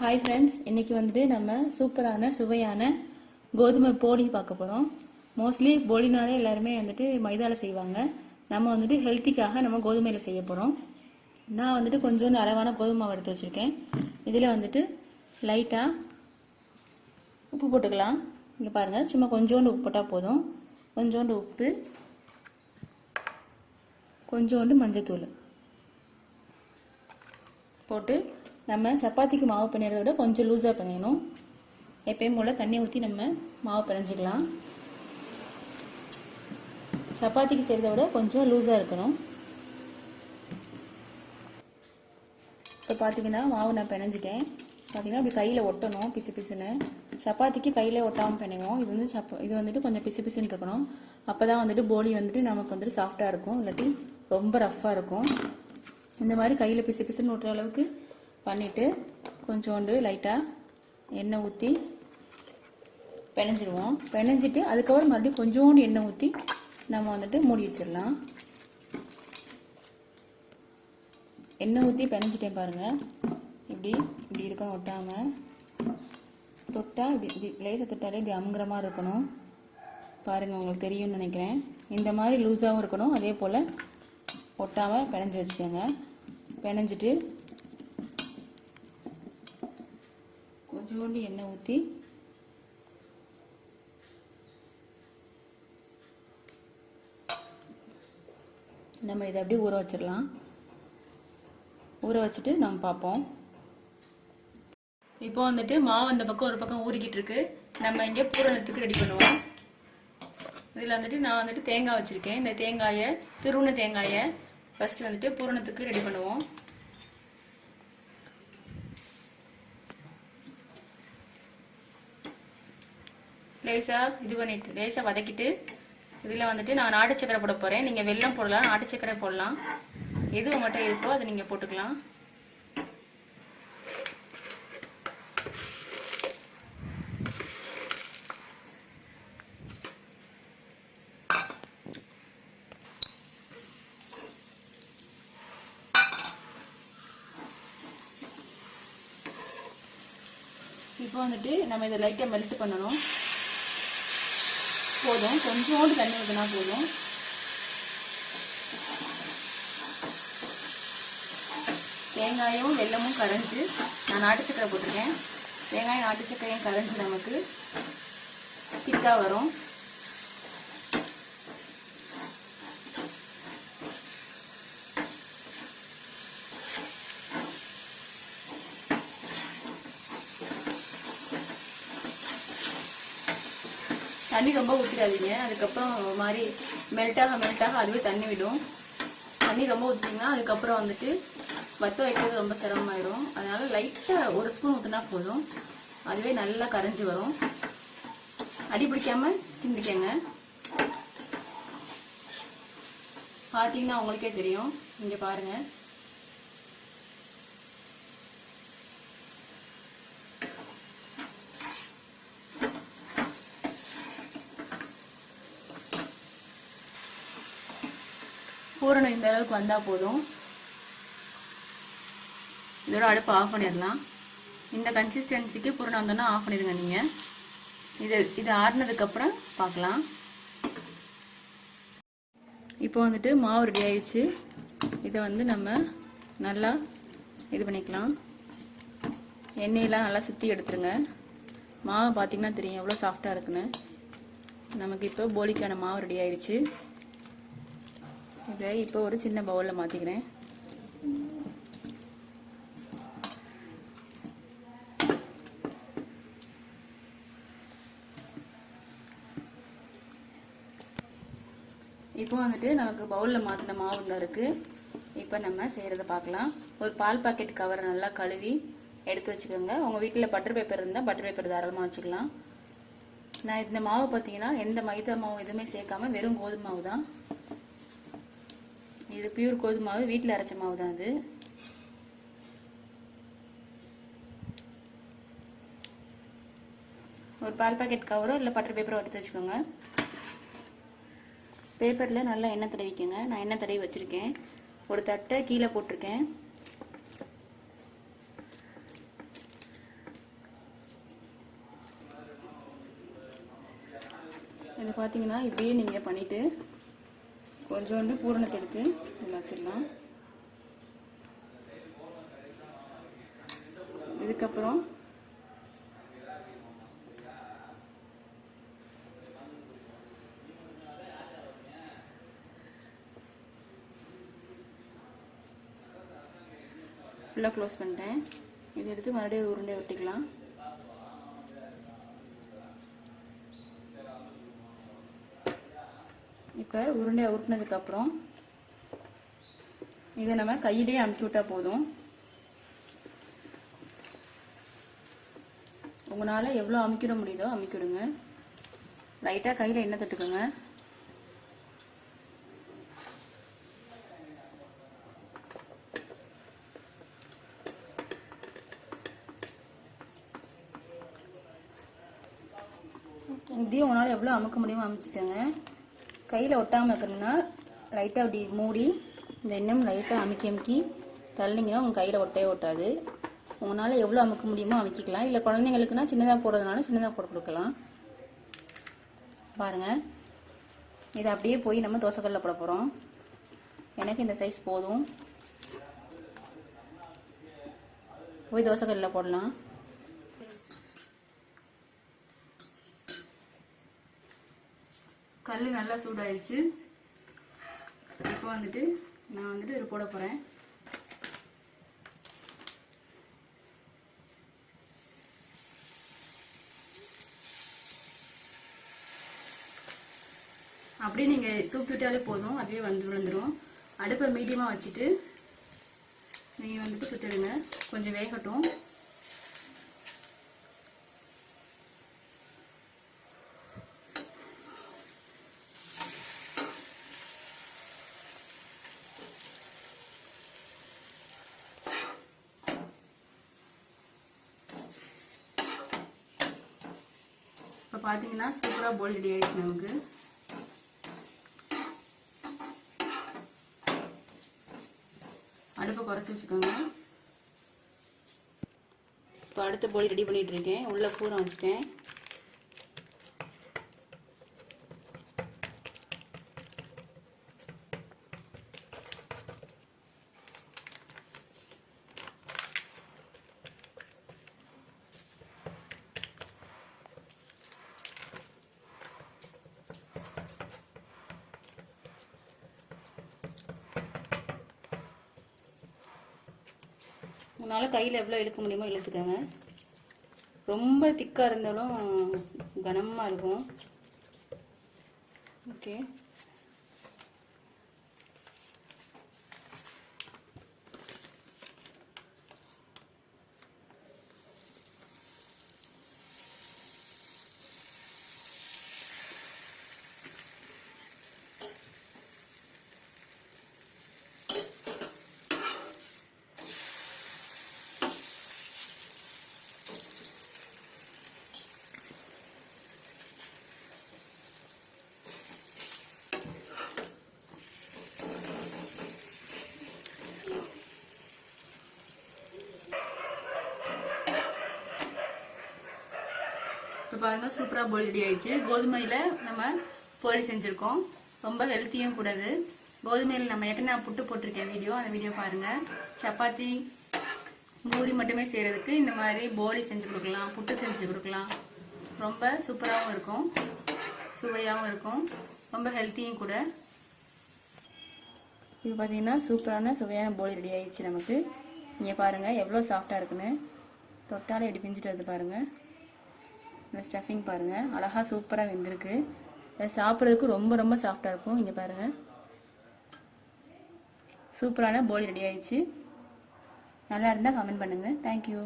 Hi friends, இன்றைக்கி வந்துட்டு நம்ம சூப்பரான சுவையான கோதுமை போலி பார்க்க போகிறோம். மோஸ்ட்லி போலினாலே எல்லாருமே வந்துட்டு மைதாவில் செய்வாங்க. நம்ம வந்துட்டு ஹெல்த்திக்காக நம்ம கோதுமையில் செய்ய போகிறோம். நான் வந்துட்டு கொஞ்சோண்டு அளவான கோதுமை மாவு எடுத்து வச்சுருக்கேன். இதில் வந்துட்டு லைட்டாக உப்பு போட்டுக்கலாம். இங்கே பாருங்கள், சும்மா கொஞ்சோண்டு உப்பு போட்டால் போதும். கொஞ்சோண்டு உப்பு, கொஞ்சோண்டு மஞ்சத்தூள் போட்டு நம்ம சப்பாத்திக்கு மாவு பிணைறத விட கொஞ்சம் லூஸாக பிணையணும். எப்பயும் போல் தண்ணி ஊற்றி நம்ம மாவு பிணைஞ்சிக்கலாம். சப்பாத்திக்கு செய்கிறத விட கொஞ்சம் லூஸாக இருக்கணும். இப்போ பார்த்தீங்கன்னா மாவு நான் பிணைஞ்சிட்டேன். பார்த்தீங்கன்னா அப்படி கையில் ஒட்டணும் பிசு பிசுன்னு. சப்பாத்திக்கு கையில் ஒட்டாமல் பிணைவோம். இது வந்துட்டு கொஞ்சம் பிசு பிசுன்னு இருக்கணும். அப்போ தான் வந்துட்டு போலி வந்துட்டு நமக்கு வந்துட்டு சாஃப்டாக இருக்கும், இல்லாட்டி ரொம்ப ரஃப்பாக இருக்கும். இந்த மாதிரி கையில் பிசு பிசுன்னு ஒட்டுற அளவுக்கு பண்ணிவிட்டு கொஞ்சோண்டு லைட்டாக எண்ணெய் ஊற்றி பிணைஞ்சிடுவோம். பிணைஞ்சிட்டு அதுக்கப்புறம் மறுபடியும் கொஞ்சோண்டு எண்ணெய் ஊற்றி நம்ம வந்துட்டு மூடி வச்சிடலாம். எண்ணெய் ஊற்றி பிணைஞ்சிட்டேன் பாருங்கள். இப்படி இருக்கணும், ஒட்டாமல். தொட்டால் இப்படி லேசாக தொட்டாலே இப்படி அமுங்குற மாதிரி இருக்கணும். பாருங்கள், உங்களுக்கு தெரியும்னு நினைக்கிறேன். இந்த மாதிரி லூஸாகவும் இருக்கணும், அதே போல் ஒட்டாமல் பிணைஞ்சி வச்சுக்கோங்க. பிணைஞ்சிட்டு கொஞ்சோண்டு எண்ணெய் ஊற்றி நம்ம இதை அப்படியே ஊற வச்சிடலாம். ஊற வச்சுட்டு நம்ம பார்ப்போம். இப்போ வந்துட்டு மாவு அந்த பக்கம் ஒரு பக்கம் ஊறிக்கிட்டு இருக்கு. நம்ம இங்கே பூரணத்துக்கு ரெடி பண்ணுவோம். இதில் வந்துட்டு நான் வந்துட்டு தேங்காய் வச்சுருக்கேன். இந்த தேங்காயை, திருவுண தேங்காயை ஃபஸ்ட்டு வந்துட்டு பூரணத்துக்கு ரெடி பண்ணுவோம். லேசாக இது பண்ணிட்டு லேசாக வதக்கிட்டு இதில் வந்துட்டு நான் நாட்டு சக்கரை போட போகிறேன். நீங்கள் வெல்லம் போடலாம், நாட்டு சக்கரை போடலாம், எது உங்கள்கிட்ட இருக்கோ அதை நீங்கள் போட்டுக்கலாம். இப்போ வந்துட்டு நம்ம இதை லைட்டாக மெல்ட் பண்ணணும். போதும், கொஞ்சோண்டு தண்ணி ஊற்றினா போதும். தேங்காயும் வெல்லமும் கரைஞ்சி, நான் நாட்டு சக்கரை போட்டிருக்கேன். தேங்காயும் நாட்டு சக்கரையும் கரைஞ்சி நமக்கு திக்காக வரும். தண்ணி ரொம்ப ஊற்றிடாதீங்க. அதுக்கப்புறம் ஒரு மாதிரி மெல்ட்டாக அதுவே தண்ணி விடும். தண்ணி ரொம்ப ஊற்றிட்டிங்கன்னா அதுக்கப்புறம் வந்துட்டு வத்த வைக்கிறது ரொம்ப சிரமமாயிடும். அதனால லைட்டாக ஒரு ஸ்பூன் ஊற்றினா போதும், அதுவே நல்லா கரைஞ்சி வரும். அடி பிடிக்காம கிண்டிக்கங்க. பார்த்தீங்கன்னா உங்களுக்கே தெரியும். இங்கே பாருங்கள், பூரணம் இந்த அளவுக்கு வந்தால் போதும். இதோட அடுப்பு ஆஃப் பண்ணிடலாம். இந்த கன்சிஸ்டன்சிக்கு பூரணம் வந்தோன்னா ஆஃப் பண்ணிடுங்க. நீங்கள் இது ஆறுனதுக்கப்புறம் பார்க்கலாம். இப்போ வந்துட்டு மாவு ரெடி ஆயிடுச்சு. இதை வந்து நம்ம நல்லா இது பண்ணிக்கலாம். எண்ணெயெல்லாம் நல்லா சுற்றி எடுத்துருங்க. மாவு பார்த்திங்கன்னா தெரியும் எவ்வளோ சாஃப்டாக இருக்குன்னு. நமக்கு இப்போ போலிக்கான மாவு ரெடி ஆயிடுச்சு. இதை இப்போ ஒரு சின்ன பவுலில் மாற்றிக்கிறேன். இப்போ வந்துட்டு நமக்கு பவுலில் மாற்றின மாவு தான் இருக்குது. இப்போ நம்ம செய்கிறத பார்க்கலாம். ஒரு பால் பாக்கெட் கவரை நல்லா கழுவி எடுத்து வச்சுக்கோங்க. உங்கள் வீட்டில் பட்டர் பேப்பர் இருந்தால் பட்டர் பேப்பர் தாராளமாக வச்சுக்கலாம். நான் இந்த மாவு பார்த்தீங்கன்னா எந்த மைதா மாவு எதுவுமே சேர்க்காம வெறும் கோதுமை மாவு தான். இது பியூர் கோதுமை மாவு, வீட்டில் அரைச்ச மாவு தான் அது. ஒரு பால் பாக்கெட் கவரோ இல்லை பட்டர் பேப்பரோ எடுத்து வச்சுக்கோங்க. பேப்பரில் நல்லா எண்ணெய் தடவிக்கங்க. நான் எண்ணெய் தடவி வச்சுருக்கேன். ஒரு தட்டை கீழே போட்டிருக்கேன். இதை பார்த்தீங்கன்னா இப்படியே நீங்கள் பண்ணிவிட்டு கொஞ்சோண்டு பூரணத்தை எடுத்து இதில் வச்சிடலாம். இதுக்கப்புறம் ஃபுல்லாக க்ளோஸ் பண்ணிட்டேன். இதை எடுத்து மறுபடியும் உருண்டை ஒட்டிக்கலாம். இப்போ உருண்டை உருட்டினதுக்கப்புறம் இதை நம்ம கையிலே அமுக்கி விட்டால் போதும். உங்களால் எவ்வளோ அமுக்கிட முடியுதோ அமுக்கிவிடுங்க. லைட்டாக கையில் எண்ணெய் தொட்டுக்கோங்க. இப்படியும் உங்களால் எவ்வளோ அமுக்க முடியுமோ அமுச்சிக்கோங்க. கையில் ஒட்டாமல் இருக்கணும்னா லைட்டாக அப்படி மூடி இந்த இன்னும் லைட்டாக அமுக்கி தள்ளிங்கன்னா உங்கள் கையில் ஒட்டவே ஒட்டாது. உங்களால் எவ்வளோ அமுக்க முடியுமோ அமுக்கிக்கலாம். இல்லை குழந்தைங்களுக்குன்னா சின்னதாக போடுறதுனால சின்னதாக போட்டு கொடுக்கலாம். பாருங்கள், இதை அப்படியே போய் நம்ம தோசைக்கல்லில் போட போகிறோம். எனக்கு இந்த சைஸ் போதும். போய் தோசைக்கல்லில் போடலாம். கல் நல்லா சூடாயிடுச்சு. இப்போ வந்துட்டு நான் இதில் போட போகிறேன். அப்படியே நீங்கள் தூக்கி விட்டாலே போதும், அதுவே வந்து விழுந்துடும். அடுப்பை மீடியமாக வச்சுட்டு நீங்கள் வந்துட்டு சுற்றிடுங்க. கொஞ்சம் வேகட்டும். இப்போ பார்த்தீங்கன்னா சூப்பராக போலி ரெடி ஆகிடுச்சு நமக்கு. அடுப்பை குறைச்சி வச்சுக்கோங்க. இப்போ அடுத்த போலி ரெடி பண்ணிட்டு இருக்கேன். உள்ள பூரம் வச்சுட்டேன். உங்களால் கையில் எவ்வளோ இழுக்க முடியுமோ இழுத்துக்கோங்க. ரொம்ப திக்காக இருந்தாலும் கனமாக இருக்கும். ஓகே, இப்போ பாருங்கள் சூப்பராக போலி ரெடி ஆயிடுச்சு. கோதுமையில் நம்ம போலி செஞ்சுருக்கோம். ரொம்ப ஹெல்த்தியும் கூடாது. கோதுமையில் நம்ம ஏற்கனவே புட்டு போட்டிருக்கேன் வீடியோ, அந்த வீடியோ பாருங்கள். சப்பாத்தி பூரி மட்டுமே செய்கிறதுக்கு இந்த மாதிரி போலி செஞ்சு கொடுக்கலாம், புட்டு செஞ்சு கொடுக்கலாம். ரொம்ப சூப்பராகவும் இருக்கும், சுவையாகவும் இருக்கும், ரொம்ப ஹெல்த்தியும் கூட. இப்போ பார்த்தீங்கன்னா சூப்பரான சுவையான போலி ரெடி ஆயிடுச்சு நமக்கு. நீங்கள் பாருங்கள் எவ்வளோ சாஃப்டாக இருக்குன்னு. தொட்டாலே எப்படி பிஞ்சிட்டு வருது பாருங்கள். இந்த ஸ்டஃபிங் பாருங்கள் அழகாக சூப்பராக வெந்திருக்கு. சாப்பிட்றதுக்கு ரொம்ப ரொம்ப சாஃப்டாக இருக்கும். இங்கே பாருங்கள் சூப்பரான போலி ரெடி ஆயிடுச்சு. நல்லா இருந்தால் கமெண்ட் பண்ணுங்கள். தேங்க்யூ.